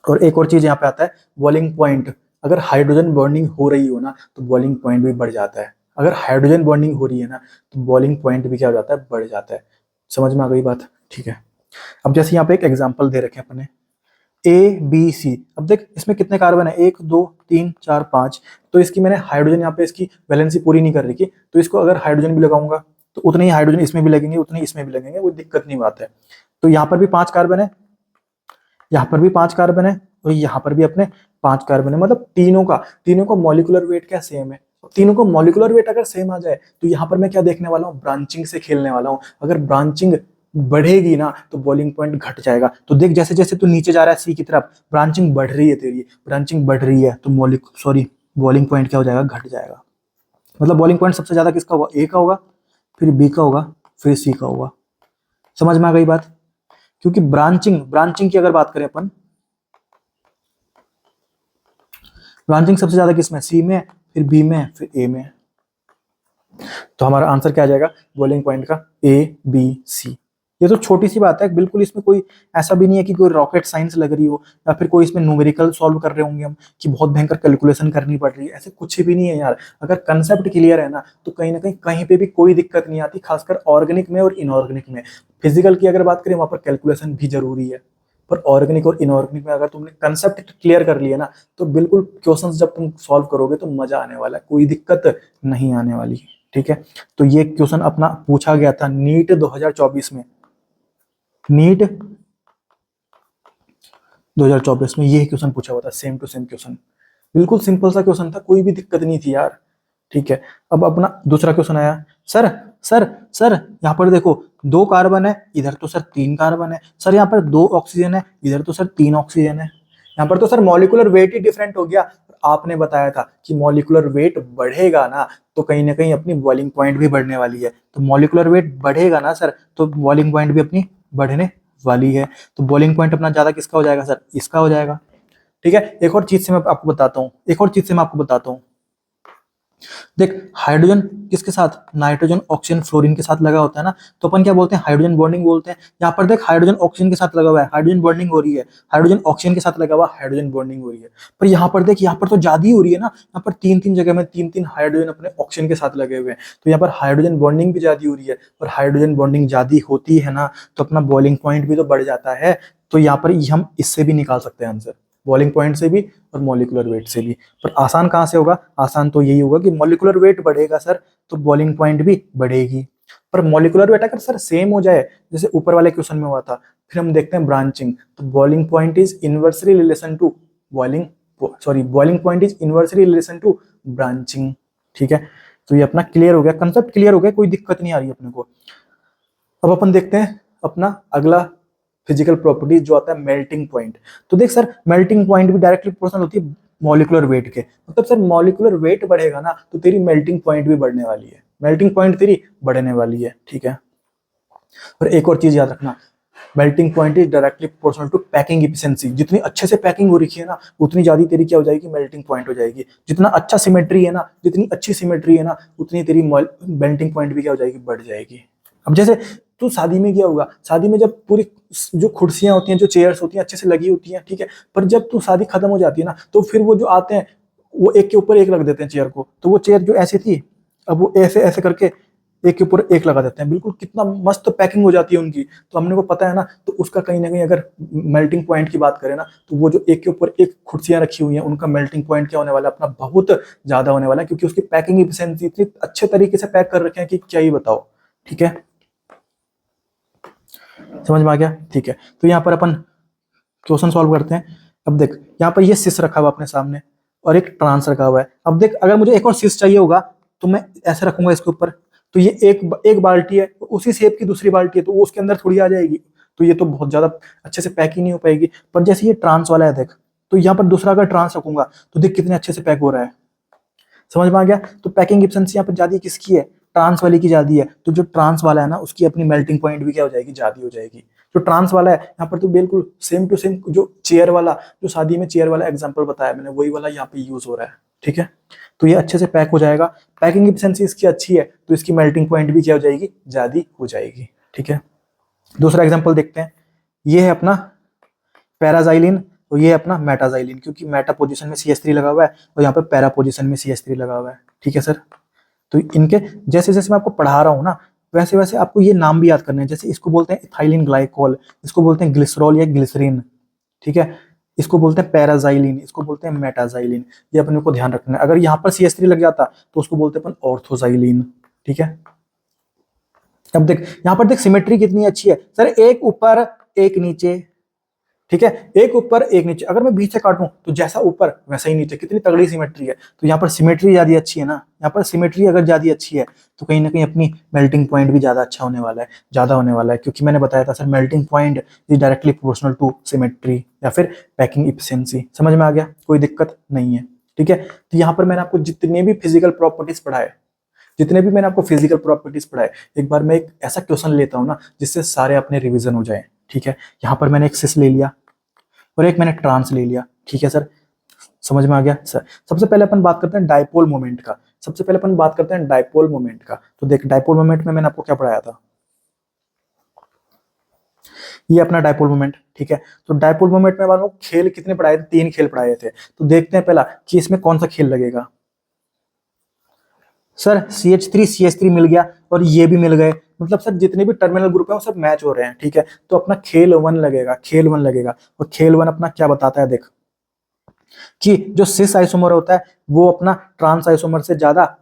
Speaker 1: और एक और चीज यहाँ पे आता है, बॉइलिंग पॉइंट, अगर हाइड्रोजन बर्निंग हो रही हो ना तो बॉइलिंग पॉइंट भी बढ़ जाता है। अगर हाइड्रोजन बर्निंग हो रही है ना तो बॉइलिंग पॉइंट भी क्या हो जाता है, बढ़ जाता है। समझ में आ गई बात, ठीक है। अब जैसे यहाँ पे एक एग्जाम्पल दे रखे अपने ABC, अब देख इसमें कितने कार्बन है, 1 2 3 4 5, तो इसकी मैंने हाइड्रोजन यहाँ पे इसकी वैलेंसी पूरी नहीं कर रखी, तो इसको अगर हाइड्रोजन भी लगाऊंगा तो उतने ही हाइड्रोजन इसमें भी लगेंगे, उतने ही इसमें भी लगेंगे, कोई दिक्कत नहीं बात है। तो यहाँ पर भी 5 कार्बन है, यहाँ पर भी 5 कार्बन है, और यहाँ पर भी अपने 5 कार्बन है, मतलब तीनों का मॉलिक्यूलर वेट क्या सेम है। तीनों को मॉलिक्यूलर वेट अगर सेम आ जाए तो यहाँ पर मैं क्या देखने वाला हूँ, ब्रांचिंग से खेलने वाला हूँ। अगर ब्रांचिंग बढ़ेगी ना तो बॉइलिंग पॉइंट घट जाएगा। तो देख जैसे जैसे तू नीचे जा रहा है सी की तरफ, ब्रांचिंग बढ़ रही है तेरी, ब्रांचिंग बढ़ रही है तो बॉइलिंग पॉइंट क्या हो जाएगा, घट जाएगा। मतलब बॉइलिंग पॉइंट सबसे ज्यादा किसका होगा, ए का होगा, फिर बी का होगा, फिर सी का होगा। समझ में आ गई बात? क्योंकि ब्रांचिंग की अगर बात करें अपन, ब्रांचिंग सबसे ज्यादा किसमें, सी में, फिर बी में, फिर ए में। तो हमारा आंसर क्या आ जाएगा बॉइलिंग पॉइंट का, ABC। ये तो छोटी सी बात है बिल्कुल, इसमें कोई ऐसा भी नहीं है कि कोई रॉकेट साइंस लग रही हो, या फिर कोई इसमें न्यूमेरिकल सॉल्व कर रहे होंगे हम कि बहुत भयंकर कैलकुलेशन करनी पड़ रही है, ऐसे कुछ भी नहीं है यार। अगर कंसेप्ट क्लियर है ना तो कहीं ना कहीं पे भी कोई दिक्कत नहीं आती, खासकर ऑर्गेनिक में और इनऑर्गेनिक में। फिजिकल की अगर बात करें वहां पर कैलकुलेशन भी जरूरी है, पर ऑर्गेनिक और इनऑर्गेनिक में अगर तुमने कंसेप्ट क्लियर कर लिया ना तो बिल्कुल क्वेश्चंस जब तुम सॉल्व करोगे तो मजा आने वाला है, कोई दिक्कत नहीं आने वाली, ठीक है। तो ये क्वेश्चन अपना पूछा गया था नीट 2024 में, नीट 2024 में ये क्वेश्चन पूछा हुआ था, सेम टू सेम क्वेश्चन, बिल्कुल सिंपल सा क्वेश्चन था, कोई भी दिक्कत नहीं थी यार, ठीक है। अब अपना दूसरा क्वेश्चन आया, सर सर सर यहाँ पर देखो 2 कार्बन है, इधर तो सर 3 कार्बन है, सर यहाँ पर 2 ऑक्सीजन है, इधर तो सर 3 ऑक्सीजन है, यहाँ पर तो सर मॉलिक्यूलर वेट ही डिफरेंट हो गया। आपने बताया था कि मॉलिक्यूलर वेट बढ़ेगा ना तो कहीं ना कहीं अपनी बॉइलिंग पॉइंट भी बढ़ने वाली है, तो मॉलिक्यूलर वेट बढ़ेगा ना सर तो बॉइलिंग पॉइंट भी अपनी बढ़ने वाली है। तो बॉइलिंग पॉइंट अपना ज्यादा किसका हो जाएगा सर, इसका हो जाएगा, ठीक है। एक और चीज से मैं आपको बताता हूँ, देख हाइड्रोजन किसके साथ, नाइट्रोजन ऑक्सीजन फ्लोरीन के साथ लगा होता है ना, तो अपन क्या बोलते हैं, हाइड्रोजन बॉन्डिंग बोलते हैं। यहाँ पर देख हाइड्रोजन ऑक्सीजन के साथ लगा हुआ है, हाइड्रोजन बॉन्डिंग हो रही है, हाइड्रोजन ऑक्सीजन के साथ लगा हुआ हाइड्रोजन बॉन्डिंग हो रही है। पर यहाँ पर देख, यहाँ पर तो ज्यादा ही हो रही है ना, यहाँ पर तीन तीन जगह में तीन तीन हाइड्रोजन अपने ऑक्सीजन के साथ लगे हुए हैं, तो यहाँ पर हाइड्रोजन बॉन्डिंग भी ज्यादा हो रही है। और हाइड्रोजन बॉन्डिंग ज्यादा होती है ना, तो अपना बॉइलिंग पॉइंट भी तो बढ़ जाता है। तो यहाँ पर हम इससे भी निकाल सकते हैं आंसर, बॉइलिंग पॉइंट से भी और मॉलिक्यूलर वेट से भी। पर आसान कहाँ से होगा, आसान तो यही होगा कि मॉलिक्यूलर वेट बढ़ेगा सर तो बॉइलिंग पॉइंट भी बढ़ेगी। पर मॉलिक्यूलर वेट अगर सर सेम हो जाए, जैसे ऊपर वाले क्वेश्चन में हुआ था, फिर हम देखते हैं ब्रांचिंग, तो boiling point is inversely relation to boiling, sorry boiling point is inversely relation to branching. ठीक है, तो ये अपना क्लियर हो गया, कंसेप्ट क्लियर हो गया, कोई दिक्कत नहीं आ रही अपने को। अब अपन देखते हैं अपना अगला फिजिकल प्रॉपर्टीज जो आता है मेल्टिंग पॉइंट। तो देख सर, मेल्टिंग पॉइंट भी डायरेक्टली प्रोपोर्शनल होती है मॉलिक्यूलर वेट के, मतलब सर मॉलिक्यूलर वेट बढ़ेगा ना तो तेरी मेल्टिंग पॉइंट भी बढ़ने वाली है, मेल्टिंग पॉइंट तेरी बढ़ने वाली है। ठीक है, और एक और चीज याद रखना, melting point is directly proportional to packing efficiency. जितनी अच्छे से पैकिंग हो रखी है ना, उतनी ज्यादा तेरी क्या हो जाएगी, मेल्टिंग पॉइंट हो जाएगी। जितना अच्छा सिमेट्री है ना, जितनी अच्छी सिमेट्री है ना, उतनी तेरी मेल्टिंग पॉइंट भी क्या हो जाएगी, बढ़ जाएगी। अब जैसे तू शादी में गया होगा, शादी में जब पूरी जो कुर्सियां होती हैं, जो चेयर्स होती हैं अच्छे से लगी होती हैं, ठीक है, पर जब तू शादी खत्म हो जाती है ना, तो फिर वो जो आते हैं वो एक के ऊपर एक रख देते हैं चेयर को, तो वो चेयर जो ऐसी थी, अब वो ऐसे ऐसे करके एक के ऊपर एक लगा देते हैं, बिल्कुल कितना मस्त पैकिंग हो जाती है उनकी। तो हमने को पता है ना, तो उसका कहीं ना कहीं अगर मेल्टिंग पॉइंट की बात करें ना, तो वो जो एक के ऊपर एक कुर्सियां रखी हुई हैं, उनका मेल्टिंग पॉइंट क्या होने वाला है अपना, बहुत ज्यादा होने वाला है, क्योंकि उसकी पैकिंग इफिशिएंसी इतनी अच्छे तरीके से पैक कर रखे हैं कि क्या ही बताओ। ठीक है, समझ में आ गया। ठीक है, तो यहाँ पर अपन क्वेश्चन सॉल्व करते हैं। अब देख, यहाँ पर ये सिस रखा हुआ अपने सामने और एक ट्रांस रखा हुआ है। अब देख, अगर मुझे एक और सिस चाहिए होगा तो मैं ऐसे रखूंगा इसके ऊपर, तो ये एक बाल्टी है, उसी शेप की दूसरी बाल्टी है, तो वो उसके अंदर थोड़ी आ जाएगी, तो ये तो बहुत ज्यादा अच्छे से पैक ही नहीं हो पाएगी। पर जैसे ये ट्रांस वाला है देख, तो यहाँ पर दूसरा अगर ट्रांस रखूंगा तो देख कितने अच्छे से पैक हो रहा है। समझ में आ गया। तो पैकिंग एफिशिएंसी यहाँ पर ज्यादा किसकी है, ट्रांस वाली की ज्यादा है। तो जो ट्रांस वाला है ना, उसकी अपनी मेल्टिंग पॉइंट भी क्या हो जाएगी, ज्यादा हो जाएगी। जो ट्रांस वाला है यहाँ पर तो बिल्कुल सेम टू सेम जो चेयर वाला, जो शादी में चेयर वाला एग्जांपल बताया मैंने, वही वाला यहाँ पे यूज हो रहा है। ठीक है, तो ये अच्छे से पैक हो जाएगा, पैकिंग एफिशिएंसी इसकी अच्छी है, तो इसकी मेल्टिंग पॉइंट भी क्या हो जाएगी, ज्यादा हो जाएगी। ठीक है, दूसरा एग्जाम्पल देखते हैं। ये है अपना पैराजाइलिन और ये है अपना मेटाजाइलिन, क्योंकि मेटा पोजीशन में CH3 लगा हुआ है और यहाँ पे पैरा पोजीशन में CH3 लगा हुआ है। ठीक है सर, तो इनके जैसे जैसे मैं आपको पढ़ा रहा हूँ ना, वैसे वैसे आपको ये नाम भी याद करने हैं। जैसे इसको बोलते हैं इथाइलिन ग्लाइकोल, इसको बोलते हैं ग्लिसरॉल या ग्लिसरीन। ठीक है, इसको बोलते हैं पैराजाइलिन, इसको बोलते हैं मेटाजाइलिन। ये अपने को ध्यान रखना है। अगर यहाँ पर CH3 लग जाता तो उसको बोलते हैं अपन ऑर्थोजाइलिन। ठीक है, अब देख यहाँ पर देख सिमेट्री कितनी अच्छी है सर, एक ऊपर एक नीचे। ठीक है, एक ऊपर एक नीचे, अगर मैं बीच से काटूं तो जैसा ऊपर वैसा ही नीचे, कितनी तगड़ी सिमेट्री है। तो यहाँ पर सिमेट्री ज्यादा अच्छी है ना, यहाँ पर सिमेट्री अगर ज्यादा अच्छी है तो कहीं ना कहीं अपनी मेल्टिंग पॉइंट भी ज्यादा अच्छा होने वाला है, ज्यादा होने वाला है, क्योंकि मैंने बताया था sir melting point is directly proportional to symmetry या फिर पैकिंग इफिशिएंसी। समझ में आ गया, कोई दिक्कत नहीं है। ठीक है, तो यहाँ पर मैंने आपको जितने भी फिजिकल प्रॉपर्टीज पढ़ाए, जितने भी मैंने आपको फिजिकल प्रॉपर्टीज पढ़ाए, एक बार मैं एक ऐसा क्वेश्चन लेता हूँ ना जिससे सारे अपने रिविजन हो जाए। ठीक है, यहाँ पर मैंने एक सिस ले लिया और एक मैंने ट्रांस ले लिया। ठीक है सर, समझ में आ गया सर। सबसे पहले अपन बात करते हैं डाइपोल मोमेंट का, सबसे पहले अपन बात करते हैं डाइपोल मोमेंट का। तो देख, डाइपोल मोमेंट में मैंने आपको क्या पढ़ाया था, ये अपना डाइपोल मोमेंट। ठीक है, तो डाइपोल मोमेंट में आपको खेल कितने पढ़ाए थे, 3 खेल पढ़ाए थे। तो देखते हैं पहला कि इसमें कौन सा खेल लगेगा। सर CH3 मिल गया और ये भी मिल गए, मतलब सर जितने भी टर्मिनल ग्रुप है वो सब मैच हो रहे हैं। ठीक है, तो अपना खेल 1 लगेगा, खेल 1 लगेगा। और खेल 1 अपना क्या बताता है, देख कि जो सिस आइसोमर होता है वो अपना ट्रांस आइसोमर से ज्यादा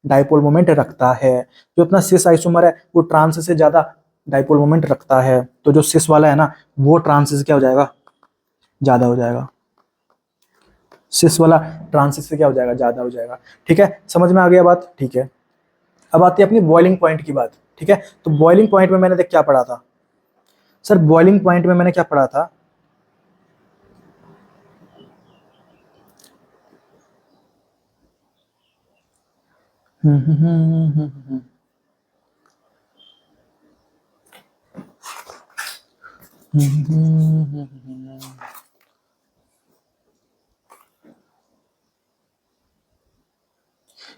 Speaker 1: डाइपोल मोमेंट रखता है। जो अपना सिस आइसोमर है वो ट्रांस से ज्यादा डाइपोल मोमेंट रखता है। तो जो सिस वाला है ना, वो ट्रांस से क्या हो जाएगा, ज्यादा हो जाएगा। सिस वाला ट्रांसिस से क्या हो जाएगा, ज्यादा हो जाएगा। ठीक है, समझ में आ गया बात। ठीक है, अब आती है अपनी बॉइलिंग पॉइंट की बात। ठीक है, तो बॉइलिंग पॉइंट में मैंने देख क्या पढ़ा था सर, बॉइलिंग पॉइंट में मैंने क्या पढ़ा था,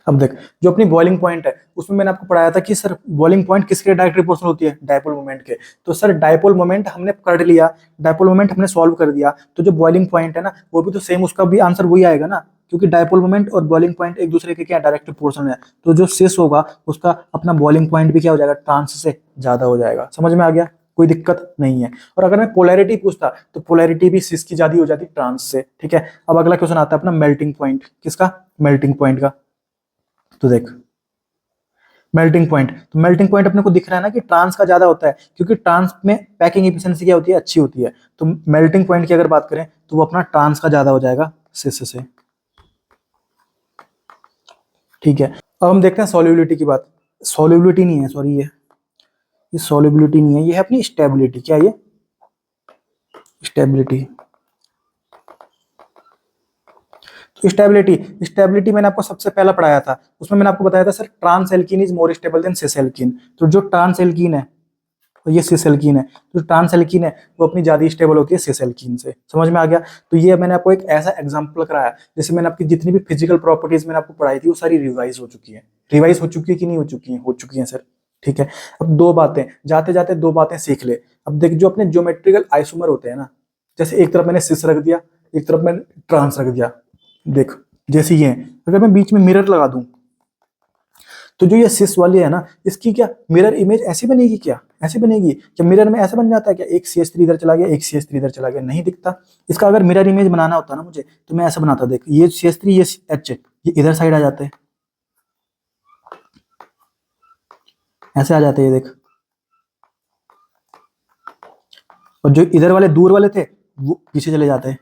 Speaker 1: अब देख, जो अपनी बॉइलिंग पॉइंट है उसमें मैंने आपको पढ़ाया था कि सर बॉइलिंग पॉइंट किसके डायरेक्ट प्रोपोर्शनल होती है, डायपोल मोमेंट के। तो सर डायपोल मोमेंट हमने कर लिया, डायपोल मोमेंट हमने सॉल्व कर दिया, तो जो बॉइलिंग पॉइंट है ना वो भी तो सेम, उसका भी आंसर वही आएगा ना, क्योंकि डायपोल मोमेंट और बॉइलिंग पॉइंट एक दूसरे के क्या डायरेक्ट प्रोपोर्शनल है। तो जो सिस होगा उसका अपना बॉइलिंग पॉइंट भी क्या हो जाएगा, ट्रांस से ज्यादा हो जाएगा। समझ में आ गया, कोई दिक्कत नहीं है। और अगर मैं पोलैरिटी पूछता तो पोलैरिटी भी सिस की ज्यादा हो जाती ट्रांस से, ठीक है। अब अगला क्वेश्चन आता है अपना मेल्टिंग पॉइंट, किसका, मेल्टिंग पॉइंट का। तो देख मेल्टिंग पॉइंट, तो मेल्टिंग पॉइंट अपने को दिख रहा है ना कि ट्रांस का ज्यादा होता है, क्योंकि ट्रांस में पैकिंग एफिशिएंसी क्या होती है, अच्छी होती है। तो मेल्टिंग पॉइंट की अगर बात करें तो वो अपना ट्रांस का ज्यादा हो जाएगा सिस से, ठीक है। अब हम देखते हैं सॉल्युबिलिटी की बात। सॉल्युबिलिटी नहीं है, सॉरी, ये सॉल्युबिलिटी नहीं है, ये है अपनी स्टेबिलिटी। क्या ये, स्टेबिलिटी। तो स्टेबिलिटी, स्टेबिलिटी मैंने आपको सबसे पहला पढ़ाया था, उसमें मैंने आपको बताया था sir trans alkene is more stable than cis alkene. तो जो ट्रांस एल्कीन है तो ये सिस एल्कीन है, तो ट्रांस एल्कीन है वो अपनी ज्यादा स्टेबल होती है सिस एल्कीन से। समझ में आ गया। तो ये मैंने आपको एक ऐसा एग्जांपल कराया, जैसे मैंने आपकी जितनी भी फिजिकल प्रॉपर्टीज मैंने आपको पढ़ाई थी वो सारी रिवाइज हो चुकी है। रिवाइज हो चुकी है कि नहीं हो चुकी है, हो चुकी है सर, ठीक है। अब दो बातें, जाते जाते दो बातें सीख ले। अब देख, जो अपने ज्योमेट्रिकल आइसोमर होते हैं ना, जैसे एक तरफ मैंने सिस रख दिया, एक तरफ मैंने ट्रांस रख दिया। देख जैसे ये है, अगर मैं बीच में मिरर लगा दूं तो जो ये सिस वाली है ना, इसकी क्या मिरर इमेज ऐसी बनेगी, क्या ऐसी बनेगी क्या, मिरर में ऐसा बन जाता है क्या, एक CH3 इधर चला गया, एक CH3 इधर चला गया, नहीं दिखता। इसका अगर मिरर इमेज बनाना होता ना मुझे, तो मैं ऐसा बनाता। देख ये CH3 ये H, ये इधर साइड आ जाते हैं, ऐसे आ जाते हैं, ये देख। और जो इधर वाले दूर वाले थे वो पीछे चले जाते हैं।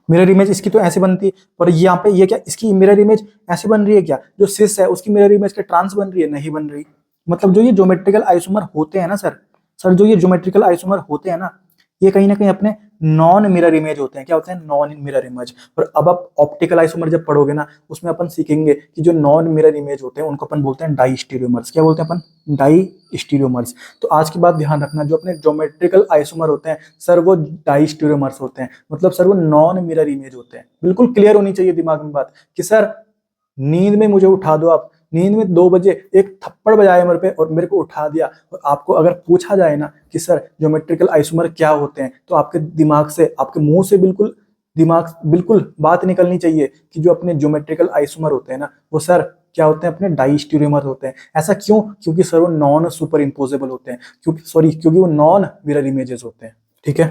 Speaker 1: मिरर इमेज इसकी तो ऐसे बनती है, और यहाँ पे ये क्या, इसकी मिरर इमेज ऐसे बन रही है क्या, जो सिस है उसकी मिरर इमेज के ट्रांस बन रही है, नहीं बन रही। मतलब जो ये ज्योमेट्रिकल आइसोमर होते हैं ना सर जो ये ज्योमेट्रिकल आइसोमर होते हैं ना, ये कहीं ना कहीं अपने नॉन मिरर इमेज होते हैं। क्या होते हैं, नॉन मिरर इमेज। और अब आप ऑप्टिकल आइसोमर जब पढ़ोगे ना, उसमें अपन सीखेंगे कि जो नॉन मिरर इमेज होते हैं उनको अपन बोलते हैं डाई स्टीरियोमर्स। क्या बोलते हैं अपन, डाई स्टीरियोमर्स। तो आज की बात ध्यान रखना, जो अपने ज्योमेट्रिकल आइसोमर होते हैं सर वो डाई स्टीरियोमर्स होते हैं, मतलब सर वो नॉन मिरर इमेज होते हैं। बिल्कुल क्लियर होनी चाहिए दिमाग में बात कि सर नींद में मुझे उठा दो, आप नींद में 2 बजे एक थप्पड़ बजाए मेरे पे और मेरे को उठा दिया, और आपको अगर पूछा जाए ना कि सर ज्योमेट्रिकल आइसोमर क्या होते हैं, तो आपके दिमाग से, आपके मुंह से बिल्कुल बात निकलनी चाहिए कि जो अपने ज्योमेट्रिकल आइसोमर होते हैं ना वो सर क्या होते हैं, अपने डाई स्टीरियोमर होते हैं। ऐसा क्यों, क्योंकि सर वो नॉन सुपर इम्पोजेबल होते हैं, क्योंकि वो नॉन मिरर इमेजेस होते हैं, ठीक है।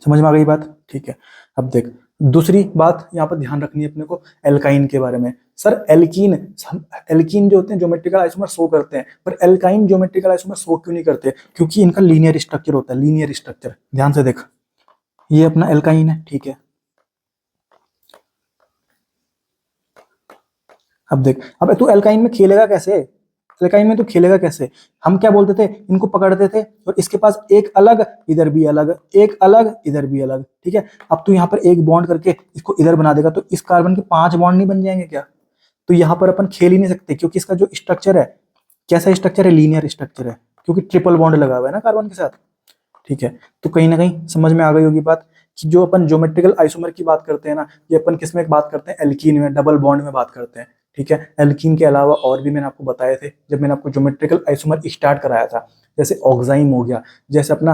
Speaker 1: समझ में आ गई बात, ठीक है। अब देख दूसरी बात यहाँ पर ध्यान रखनी है अपने को एल्काइन के बारे में। सर एल्कीन जो होते हैं ज्योमेट्रिकल आइसोमर शो करते हैं, पर एल्काइन ज्योमेट्रिकल आइसोमर शो क्यों नहीं करते, क्योंकि इनका लीनियर स्ट्रक्चर होता है, लीनियर स्ट्रक्चर। ध्यान से देख, ये अपना एल्काइन है, ठीक है। अब देख, अब तू एल्काइन में खेलेगा कैसे, एल्काइन में तू खेलेगा कैसे। हम क्या बोलते थे, इनको पकड़ते थे और इसके पास एक अलग, इधर भी अलग, एक अलग, इधर भी अलग, ठीक है। अब तू यहाँ पर एक बॉन्ड करके इसको इधर बना देगा तो इस कार्बन के 5 बॉन्ड नहीं बन जाएंगे क्या। तो यहाँ पर अपन खेल ही नहीं सकते, क्योंकि इसका जो स्ट्रक्चर है, कैसा स्ट्रक्चर है, लीनियर स्ट्रक्चर है, क्योंकि ट्रिपल बॉन्ड लगा हुआ है ना कार्बन के साथ, ठीक है। तो कहीं ना कहीं समझ में आ गई होगी बात कि जो अपन ज्योमेट्रिकल आइसोमर की बात करते हैं ना, ये अपन किस में बात करते हैं, एल्कीन में, डबल बॉन्ड में बात करते हैं, ठीक है। एल्कीन के अलावा और भी मैंने आपको बताए थे जब मैंने आपको ज्योमेट्रिकल आइसोमर स्टार्ट कराया था, जैसे ऑक्साइम हो गया, जैसे अपना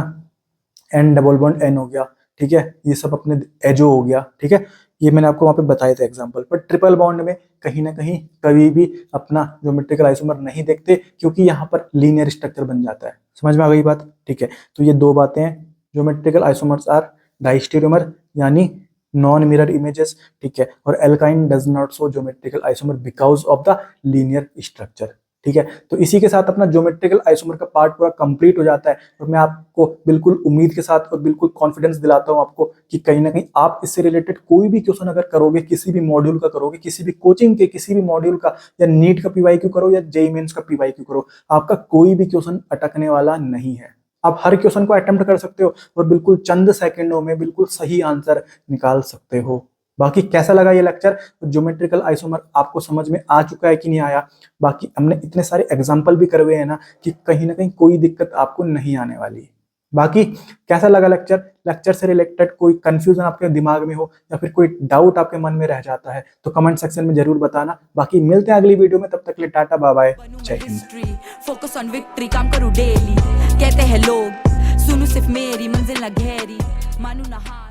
Speaker 1: N डबल बॉन्ड N हो गया, ठीक है। ये सब अपने एजो हो गया, ठीक है। ये मैंने आपको वहां पे बताए थे एग्जांपल। पर ट्रिपल बॉन्ड में कहीं ना कहीं कभी भी अपना ज्योमेट्रिकल आइसोमर नहीं देखते, क्योंकि यहाँ पर लीनियर स्ट्रक्चर बन जाता है। समझ में आ गई बात, ठीक है। तो ये दो बातें हैं, ज्योमेट्रिकल आइसोमर्स आर डाइस्टेरियोमर यानी नॉन मिरर इमेजेस, ठीक है। और alkyne does not show geometrical isomer because of the linear structure, ठीक है। तो इसी के साथ अपना ज्योमेट्रिकल आइसोमर का पार्ट पूरा कंप्लीट हो जाता है, और मैं आपको बिल्कुल उम्मीद के साथ और बिल्कुल कॉन्फिडेंस दिलाता हूं आपको कि कहीं ना कहीं आप इससे रिलेटेड कोई भी क्वेश्चन अगर करोगे, किसी भी मॉड्यूल का करोगे, किसी भी कोचिंग के किसी भी मॉड्यूल का, या नीट का PYQ करो या JEE मेंस का PYQ करो, आपका कोई भी क्वेश्चन अटकने वाला नहीं है। आप हर क्वेश्चन को अटेम्प्ट कर सकते हो और बिल्कुल चंद सेकंडों में बिल्कुल सही आंसर निकाल सकते हो। बाकी कैसा लगा ये लेक्चर, ज्योमेट्रिकल आइसोमर आपको समझ में आ चुका है कि नहीं आया। बाकी हमने इतने सारे एग्जांपल भी करवे हैं ना कि कहीं ना कहीं कोई दिक्कत आपको नहीं आने वाली। बाकी कैसा लगा लेक्चर? लेक्चर से रिलेटेड कोई कंफ्यूजन आपके दिमाग में हो या फिर कोई डाउट आपके मन में रह जाता है तो कमेंट सेक्शन में जरूर बताना। बाकी मिलते हैं अगली वीडियो में, तब तक के लिए टाटा बाय बाय, जय Hind.
Speaker 2: History focus on victory, काम करूँ डेली, कहते हैं लोग सुनू सिर्फ मेरी मंजिल ना गहरी, मानू ना हाँ।